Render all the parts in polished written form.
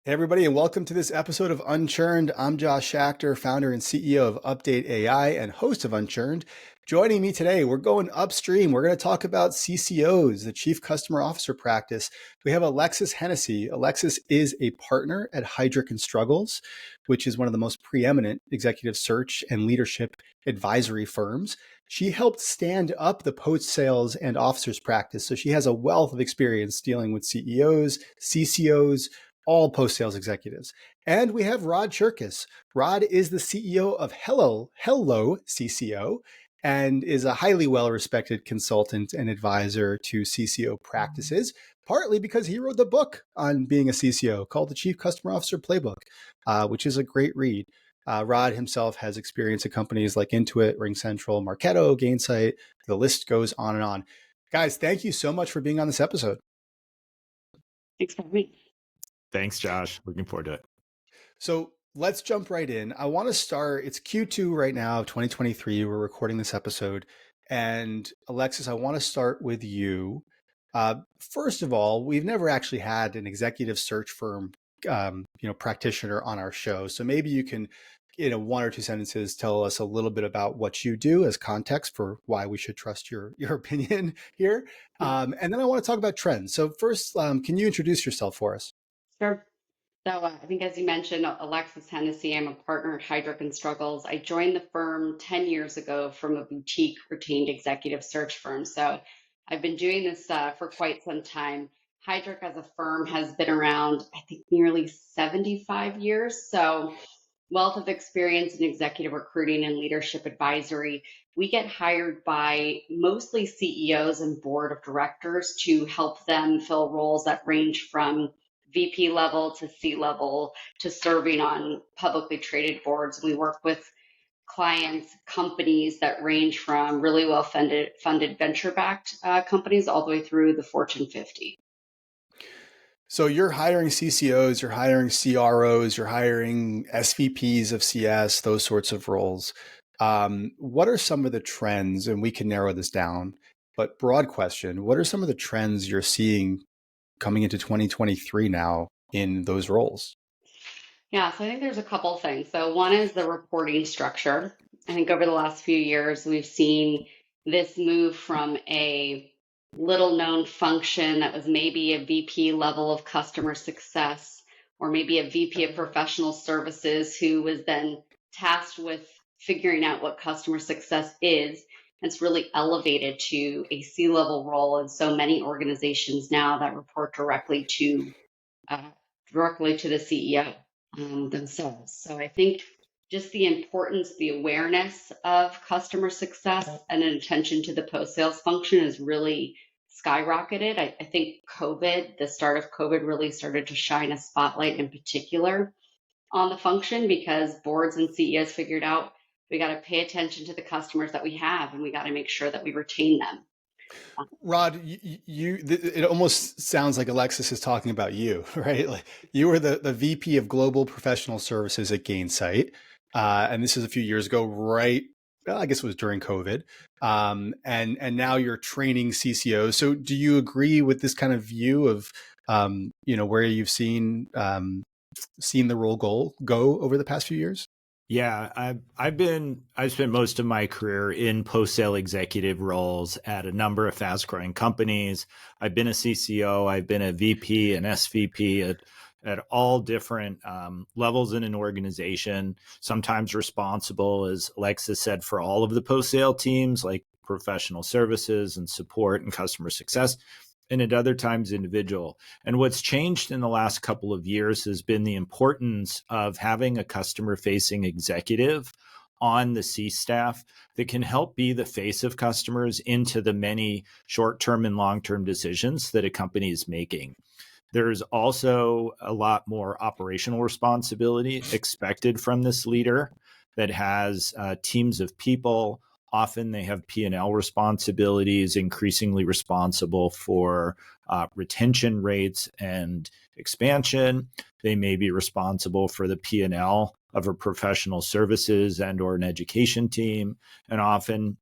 Hey everybody, and welcome to this episode of Unchurned. I'm Josh Schachter, founder and CEO of UpdateAI and host of Unchurned. Joining me today, we're going upstream. We're going to talk about CCOs, the Chief Customer Officer practice. We have Alexis Hennessy. Alexis is a partner at Heidrick Struggles, which is one of the most preeminent executive search and leadership advisory firms. She helped stand up the post-sales and officers practice, so she has a wealth of experience dealing with CEOs, CCOs, all post-sales executives. And we have Rod Cherkas. Rod is the CEO of Hello CCO and is a highly well-respected consultant and advisor to CCO practices, partly because he wrote the book on being a CCO called The Chief Customer Officer Playbook, which is a great read. Rod himself has experience at companies like Intuit, RingCentral, Marketo, Gainsight. The list goes on and on. Guys, thank you so much for being on this episode. Thanks for having me. Thanks, Josh. Looking forward to it. So let's jump right in. I want to start, it's Q2 right now, 2023. We're recording this episode. And Alexis, I want to start with you. First of all, we've never actually had an executive search firm, practitioner on our show. So maybe you can, in one or two sentences, tell us a little bit about what you do as context for why we should trust your opinion here. And then I want to talk about trends. So first, can you introduce yourself for us? Sure. So I think, as you mentioned, Alexis Hennessy, I'm a partner at Heidrick Struggles. I joined the firm 10 years ago from a boutique retained executive search firm. So I've been doing this for quite some time. Heidrick as a firm has been around, I think, nearly 75 years. So wealth of experience in executive recruiting and leadership advisory. We get hired by mostly CEOs and board of directors to help them fill roles that range from VP level to C level to serving on publicly traded boards. We work with clients, companies that range from really well funded venture-backed companies all the way through the Fortune 50. So you're hiring CCOs, you're hiring CROs, you're hiring SVPs of CS, those sorts of roles. What are some of the trends, and we can narrow this down, but broad question, what are some of the trends you're seeing coming into 2023 now in those roles? Yeah, so I think there's a couple things. So one is the reporting structure. I think over the last few years, we've seen this move from a little known function that was maybe a VP level of customer success, or maybe a VP of professional services who was then tasked with figuring out what customer success is. It's really elevated to a C-level role in so many organizations now that report directly to the CEO themselves. So I think just the importance, the awareness of customer success and an attention to the post-sales function is really skyrocketed. I think the start of COVID really started to shine a spotlight in particular on the function because boards and CEOs figured out we got to pay attention to the customers that we have and we got to make sure that we retain them. Rod, it almost sounds like Alexis is talking about you, right? Like you were the VP of Global Professional Services at Gainsight. And this is a few years ago, right? Well, I guess it was during COVID. And now you're training CCOs. So do you agree with this kind of view of, where you've seen the role go over the past few years? Yeah, I've spent most of my career in post-sale executive roles at a number of fast-growing companies. I've been a CCO, I've been a VP, an SVP at all different levels in an organization, sometimes responsible, as Alexis said, for all of the post-sale teams like professional services and support and customer success, and at other times individual. And what's changed in the last couple of years has been the importance of having a customer-facing executive on the C staff that can help be the face of customers into the many short-term and long-term decisions that a company is making. There's also a lot more operational responsibility expected from this leader that has teams of people. Often they have P&L responsibilities, increasingly responsible for retention rates and expansion. They may be responsible for the P&L of a professional services and or an education team, and often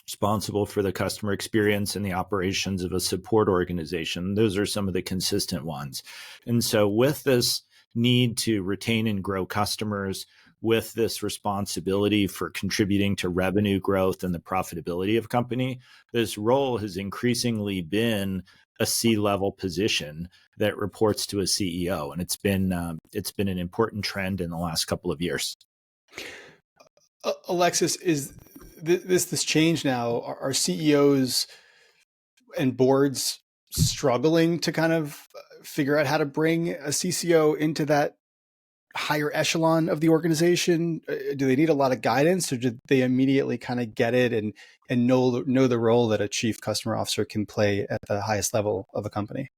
responsible for the customer experience and the operations of a support organization. Those are some of the consistent ones. And so with this need to retain and grow customers with this responsibility for contributing to revenue growth and the profitability of company, this role has increasingly been a C-level position that reports to a CEO, and it's been an important trend in the last couple of years. Alexis, is this change now? Are CEOs and boards struggling to kind of figure out how to bring a CCO into that higher echelon of the organization? Do they need a lot of guidance, or do they immediately kind of get it and know the role that a chief customer officer can play at the highest level of a company?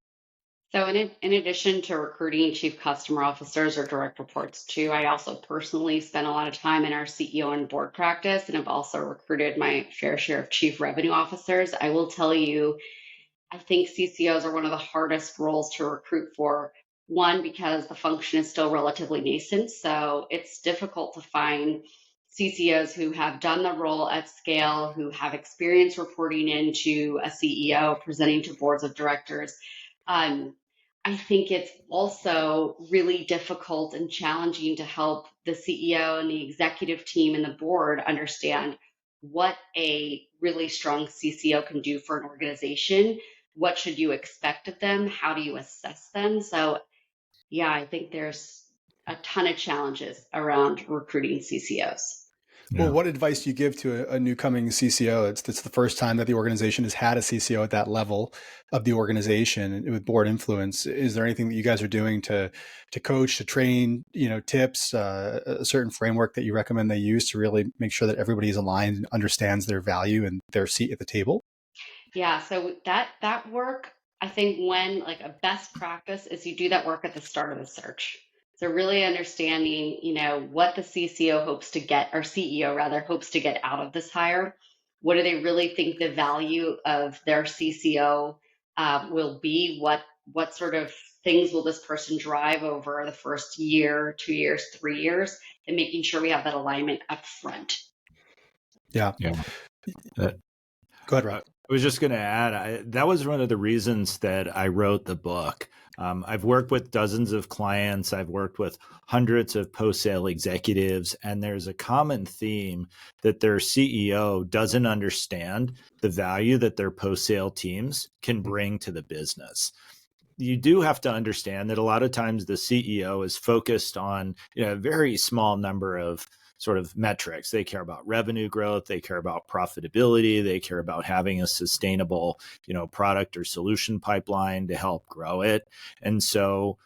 So in addition to recruiting chief customer officers or direct reports too, I also personally spent a lot of time in our CEO and board practice, and have also recruited my fair share of chief revenue officers. I will tell you, I think CCOs are one of the hardest roles to recruit for. One, because the function is still relatively nascent, so it's difficult to find CCOs who have done the role at scale, who have experience reporting into a CEO, presenting to boards of directors. I think it's also really difficult and challenging to help the CEO and the executive team and the board understand what a really strong CCO can do for an organization. What should you expect of them? How do you assess them? So, yeah, I think there's a ton of challenges around recruiting CCOs. Well, what advice do you give to a new coming CCO? It's the first time that the organization has had a CCO at that level of the organization with board influence. Is there anything that you guys are doing to coach, to train, tips, a certain framework that you recommend they use to really make sure that everybody's aligned and understands their value and their seat at the table? Yeah, so that work, I think when like a best practice is you do that work at the start of the search. So really understanding, what the CCO hopes to get, or CEO rather, hopes to get out of this hire. What do they really think the value of their CCO will be? What sort of things will this person drive over the first year, 2 years, 3 years, and making sure we have that alignment up front. Yeah. Go ahead, Rod. I was just going to add, that was one of the reasons that I wrote the book. I've worked with dozens of clients. I've worked with hundreds of post-sale executives, and there's a common theme that their CEO doesn't understand the value that their post-sale teams can bring to the business. You do have to understand that a lot of times the CEO is focused on a very small number of sort of metrics. They care about revenue growth, they care about profitability, they care about having a sustainable, product or solution pipeline to help grow it. And so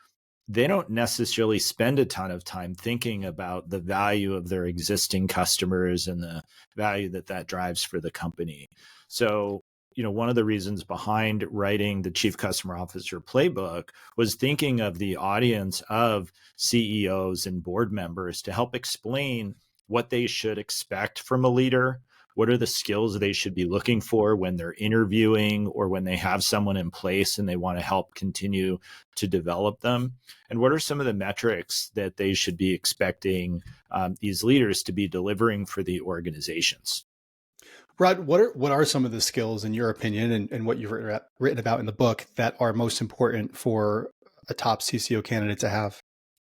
they don't necessarily spend a ton of time thinking about the value of their existing customers and the value that drives for the company. So, one of the reasons behind writing the Chief Customer Officer Playbook was thinking of the audience of CEOs and board members to help explain what they should expect from a leader. What are the skills they should be looking for when they're interviewing or when they have someone in place and they want to help continue to develop them? And what are some of the metrics that they should be expecting these leaders to be delivering for the organizations? Rod, what are some of the skills, in your opinion, and what you've written about in the book, that are most important for a top CCO candidate to have?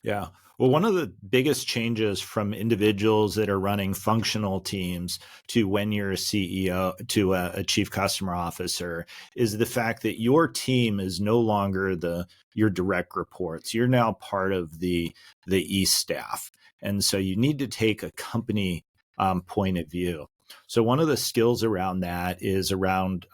Yeah. Well, one of the biggest changes from individuals that are running functional teams to when you're a CEO, to a chief customer officer, is the fact that your team is no longer your direct reports. You're now part of the e-staff. And so you need to take a company point of view. So one of the skills around that is around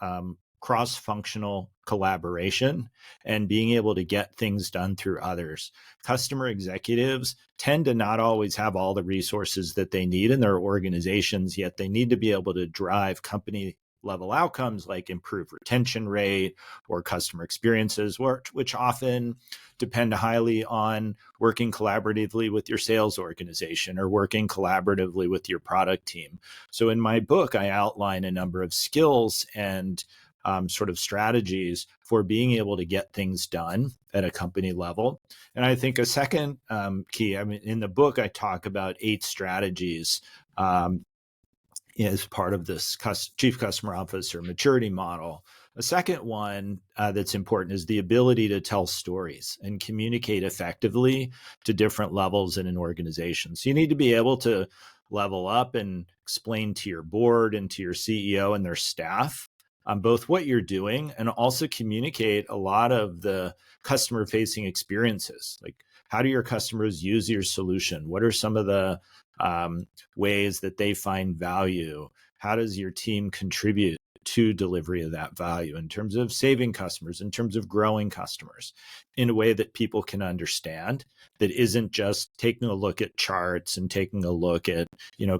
cross-functional collaboration and being able to get things done through others. Customer executives tend to not always have all the resources that they need in their organizations, yet they need to be able to drive company level outcomes like improved retention rate or customer experiences, which often depend highly on working collaboratively with your sales organization or working collaboratively with your product team. So in my book, I outline a number of skills and sort of strategies for being able to get things done at a company level. And I think a second key, in the book, I talk about 8 strategies as part of this chief customer officer maturity model. A second one that's important is the ability to tell stories and communicate effectively to different levels in an organization. So you need to be able to level up and explain to your board and to your CEO and their staff both what you're doing, and also communicate a lot of the customer facing experiences. Like, how do your customers use your solution? What are some of the ways that they find value? How does your team contribute to delivery of that value in terms of saving customers, in terms of growing customers, in a way that people can understand, that isn't just taking a look at charts and taking a look at,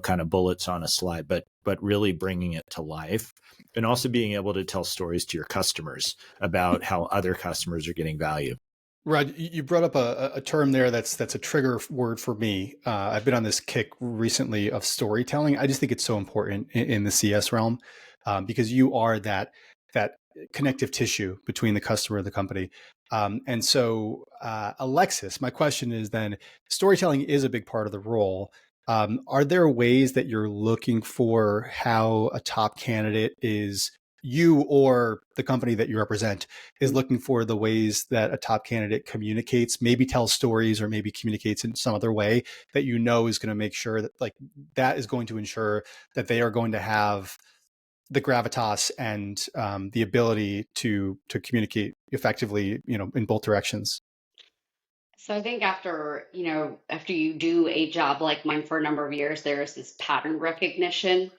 kind of bullets on a slide, but really bringing it to life, and also being able to tell stories to your customers about how other customers are getting value. Rod, you brought up a term there that's a trigger word for me. I've been on this kick recently of storytelling. I just think it's so important in the CS realm, because you are that connective tissue between the customer and the company. And so, Alexis, my question is then, storytelling is a big part of the role. Are there ways that you're looking for how a top candidate is, you or the company that you represent is looking for the ways that a top candidate communicates, maybe tells stories or maybe communicates in some other way that is going to make sure that that is going to ensure that they are going to have the gravitas and the ability to communicate effectively, in both directions? So I think after you do a job like mine for a number of years, there's this pattern recognition,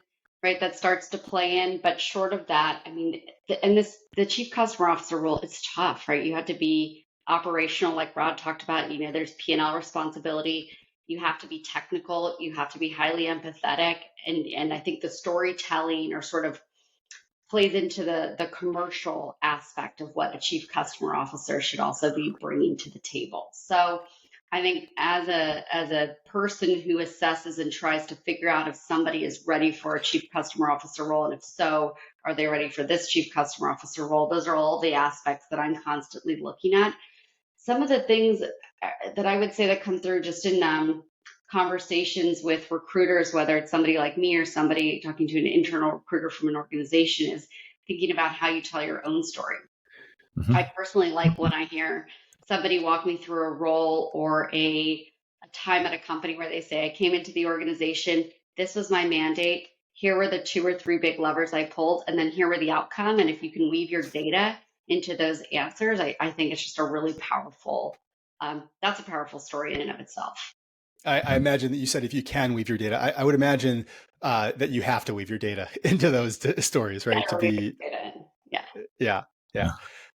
right, that starts to play in. But short of that, I mean, the chief customer officer role, it's tough, right? You have to be operational, like Rod talked about. There's P&L responsibility. You have to be technical. You have to be highly empathetic, and I think the storytelling or sort of plays into the commercial aspect of what a chief customer officer should also be bringing to the table. So I think as a person who assesses and tries to figure out if somebody is ready for a chief customer officer role, and if so, are they ready for this chief customer officer role? Those are all the aspects that I'm constantly looking at. Some of the things that I would say that come through just in conversations with recruiters, whether it's somebody like me or somebody talking to an internal recruiter from an organization, is thinking about how you tell your own story. Mm-hmm. I personally like when I hear somebody walk me through a role or a time at a company where they say, I came into the organization, this was my mandate, here were the 2 or 3 big levers I pulled, and then here were the outcome. And if you can weave your data into those answers, I think it's just a really powerful, that's a powerful story in and of itself. I imagine that you said if you can weave your data. I would imagine that you have to weave your data into those stories, right? Yeah.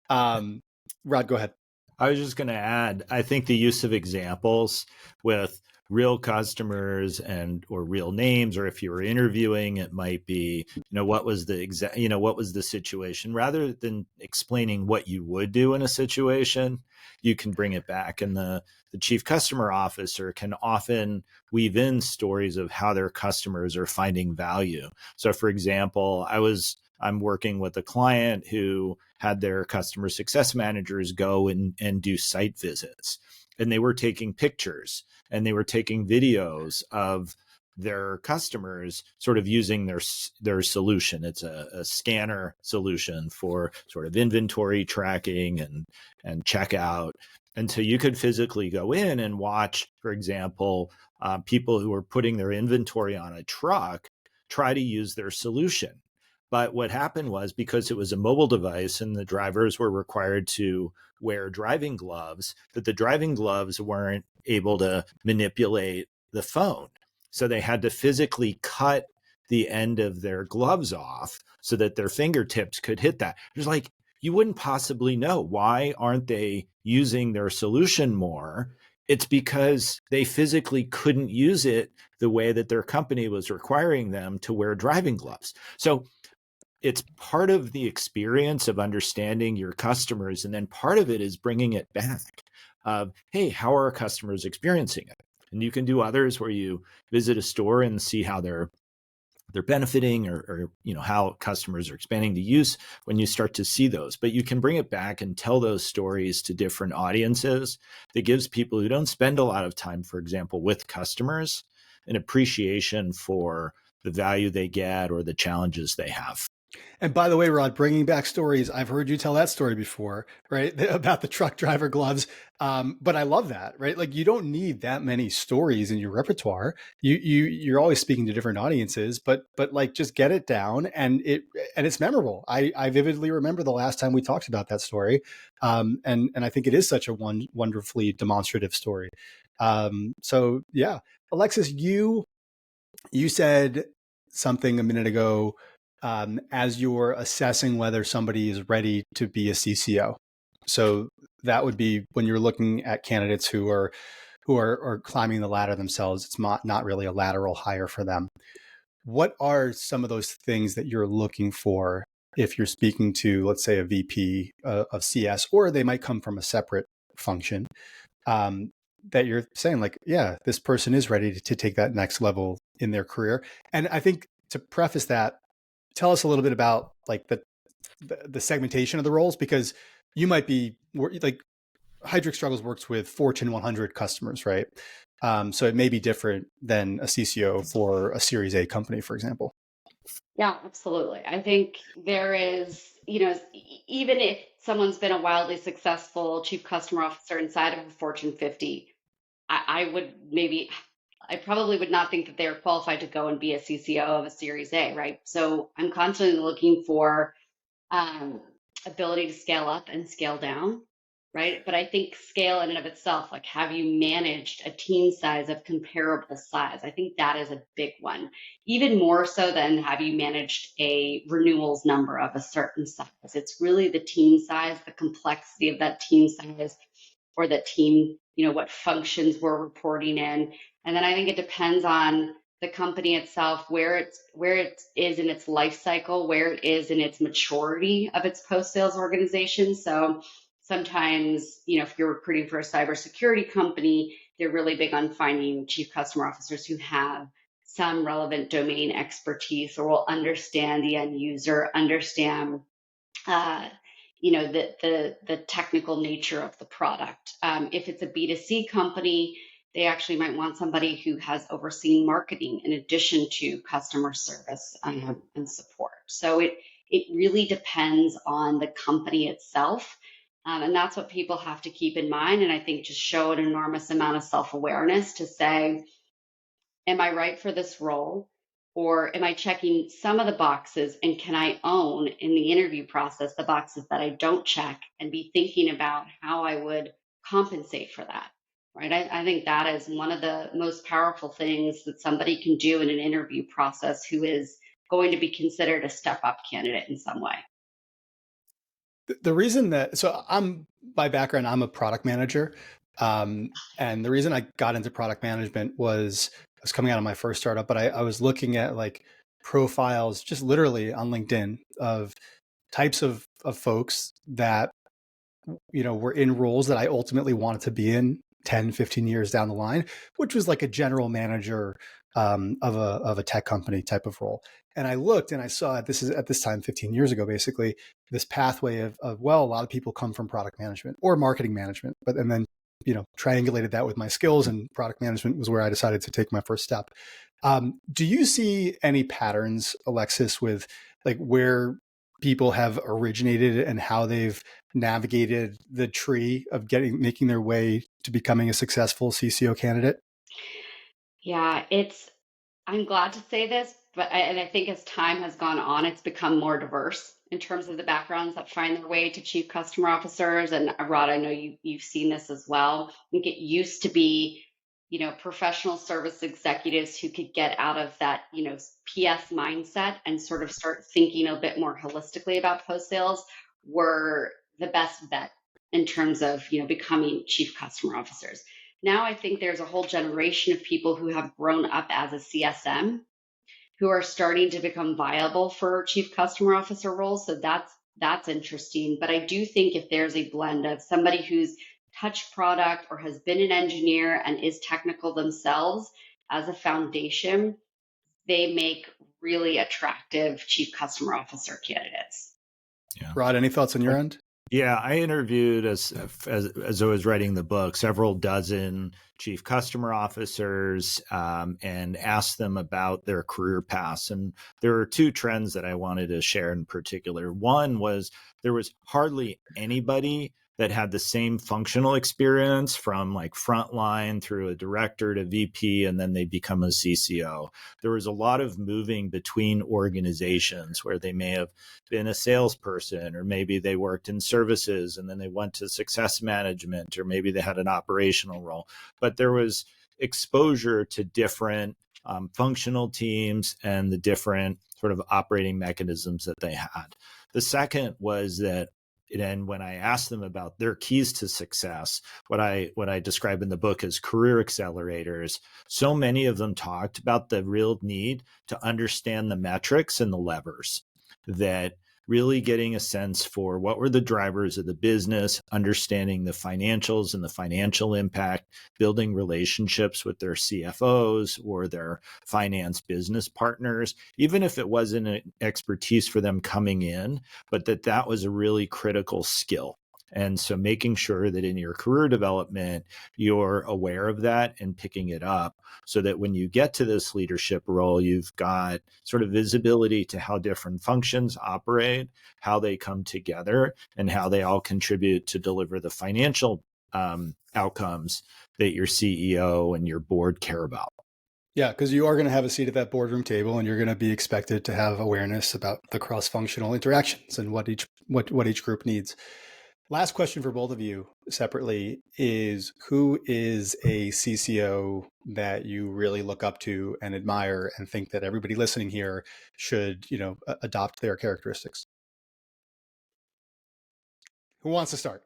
Rod, go ahead. I was just going to add, I think the use of examples with real customers or real names, or if you were interviewing, it might be, what was the situation, rather than explaining what you would do in a situation, you can bring it back. And the chief customer officer can often weave in stories of how their customers are finding value. So for example, I'm working with a client who had their customer success managers go and do site visits, and they were taking pictures and they were taking videos of their customers sort of using their solution. It's a scanner solution for sort of inventory tracking and checkout. And so you could physically go in and watch, for example, people who are putting their inventory on a truck try to use their solution. But what happened was, because it was a mobile device and the drivers were required to wear driving gloves, that the driving gloves weren't able to manipulate the phone. So they had to physically cut the end of their gloves off so that their fingertips could hit that. It was like, you wouldn't possibly know. Why aren't they using their solution more? It's because they physically couldn't use it the way that their company was requiring them to wear driving gloves. So it's part of the experience of understanding your customers. And then part of it is bringing it back of, hey, how are our customers experiencing it? And you can do others where you visit a store and see how they're benefiting, or how customers are expanding the use when you start to see those. But you can bring it back and tell those stories to different audiences. That gives people who don't spend a lot of time, for example, with customers, an appreciation for the value they get or the challenges they have. And by the way, Rod, bringing back stories, I've heard you tell that story before, right? About the truck driver gloves. But I love that, right? Like you don't need that many stories in your repertoire. You're always speaking to different audiences, but like just get it down and it's memorable. I vividly remember the last time we talked about that story. And I think it is such a wonderfully demonstrative story. So yeah, Alexis, you said something a minute ago as you're assessing whether somebody is ready to be a CCO. So that would be when you're looking at candidates who are climbing the ladder themselves. It's not really a lateral hire for them. What are some of those things that you're looking for if you're speaking to, let's say, a VP of CS, or they might come from a separate function? That you're saying like, yeah, this person is ready to take that next level in their career. And I think to preface that, tell us a little bit about like the segmentation of the roles, because you might be like Heidrick Struggles works with Fortune 100 customers, right? So it may be different than a CCO for a Series A company, for example. Yeah, absolutely. I think there is, even if someone's been a wildly successful chief customer officer inside of a Fortune 50, I probably would not think that they're qualified to go and be a CCO of a Series A, right? So I'm constantly looking for ability to scale up and scale down, right? But I think scale in and of itself, like have you managed a team size of comparable size? I think that is a big one. Even more so than have you managed a renewals number of a certain size. It's really the team size, the complexity of that team size, or the team, what functions we're reporting in. And then I think it depends on the company itself, where it is in its life cycle, where it is in its maturity of its post-sales organization. So sometimes, if you're recruiting for a cybersecurity company, they're really big on finding chief customer officers who have some relevant domain expertise or will understand the end user, understand the technical nature of the product. If it's a B2C company, they actually might want somebody who has overseen marketing in addition to customer service and support. So it really depends on the company itself. And that's what people have to keep in mind. And I think just show an enormous amount of self-awareness to say, am I right for this role? Or am I checking some of the boxes, and can I own in the interview process the boxes that I don't check and be thinking about how I would compensate for that, right? I think that is one of the most powerful things that somebody can do in an interview process who is going to be considered a step up candidate in some way. The reason that, so by background, I'm a product manager. And the reason I got into product management was I was coming out of my first startup, but I was looking at like profiles just literally on LinkedIn of types of folks that, were in roles that I ultimately wanted to be in 10, 15 years down the line, which was like a general manager of a tech company type of role. And I looked and I saw this is at this time, 15 years ago, basically this pathway of well, a lot of people come from product management or marketing management, and then, triangulated that with my skills, and product management was where I decided to take my first step. Do you see any patterns, Alexis, with like where people have originated and how they've navigated the tree of making their way to becoming a successful CCO candidate? Yeah, I'm glad to say this, but I think as time has gone on, it's become more diverse in terms of the backgrounds that find their way to chief customer officers. And Rod, I know you've seen this as well. I think it used to be, professional service executives who could get out of that, PS mindset and sort of start thinking a bit more holistically about post sales were the best bet in terms of, becoming chief customer officers. Now I think there's a whole generation of people who have grown up as a CSM who are starting to become viable for chief customer officer roles. So that's interesting. But I do think if there's a blend of somebody who's touched product or has been an engineer and is technical themselves as a foundation, they make really attractive chief customer officer candidates. Yeah. Rod, any thoughts on your end? Yeah, I interviewed as I was writing the book several dozen chief customer officers and asked them about their career paths. And there were two trends that I wanted to share in particular. One was there was hardly anybody that had the same functional experience from like frontline through a director to VP, and then they become a CCO. There was a lot of moving between organizations where they may have been a salesperson, or maybe they worked in services and then they went to success management, or maybe they had an operational role. But there was exposure to different functional teams and the different sort of operating mechanisms that they had. The second was that, and when I asked them about their keys to success, what I describe in the book as career accelerators, so many of them talked about the real need to understand the metrics and the levers, that really getting a sense for what were the drivers of the business, understanding the financials and the financial impact, building relationships with their CFOs or their finance business partners, even if it wasn't an expertise for them coming in, but that was a really critical skill. And so making sure that in your career development, you're aware of that and picking it up so that when you get to this leadership role, you've got sort of visibility to how different functions operate, how they come together, and how they all contribute to deliver the financial outcomes that your CEO and your board care about. Yeah, because you are going to have a seat at that boardroom table, and you're going to be expected to have awareness about the cross-functional interactions and what each group needs. Last question for both of you separately is, who is a CCO that you really look up to and admire and think that everybody listening here should, adopt their characteristics? Who wants to start?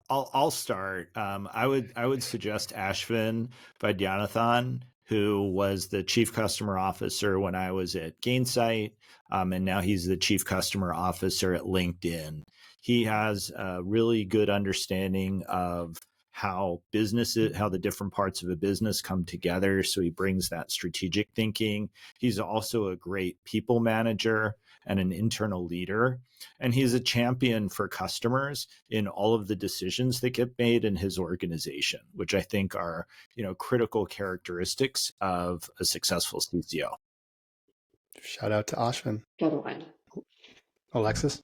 I'll start. I would suggest Ashvin Vaidyanathan, who was the chief customer officer when I was at Gainsight, and now he's the chief customer officer at LinkedIn. He has a really good understanding of how the different parts of a business come together. So he brings that strategic thinking. He's also a great people manager and an internal leader. And he's a champion for customers in all of the decisions that get made in his organization, which I think are, critical characteristics of a successful CCO. Shout out to Ashvin. Good one. Alexis?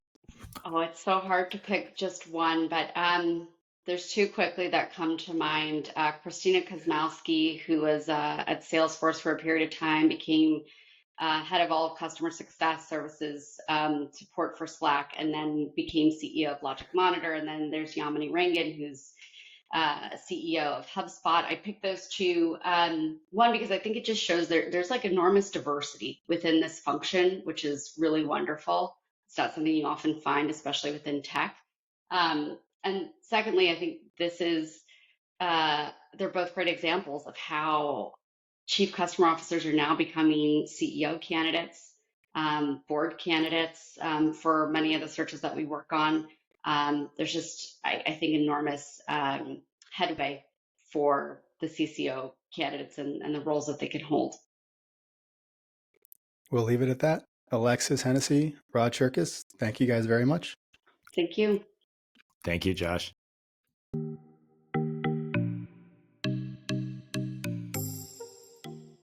Oh, it's so hard to pick just one, but there's two quickly that come to mind. Christina Kozmowski, who was at Salesforce for a period of time, became head of all customer success services support for Slack, and then became CEO of Logic Monitor. And then there's Yamini Rangan, who's CEO of HubSpot. I picked those two. One, because I think it just shows there's like enormous diversity within this function, which is really wonderful. It's not something you often find, especially within tech. And secondly, I think this is, they're both great examples of how chief customer officers are now becoming CEO candidates, board candidates for many of the searches that we work on. There's just, I think, enormous headway for the CCO candidates and the roles that they can hold. We'll leave it at that. Alexis Hennessy, Rod Cherkas, thank you guys very much. Thank you. Thank you, Josh.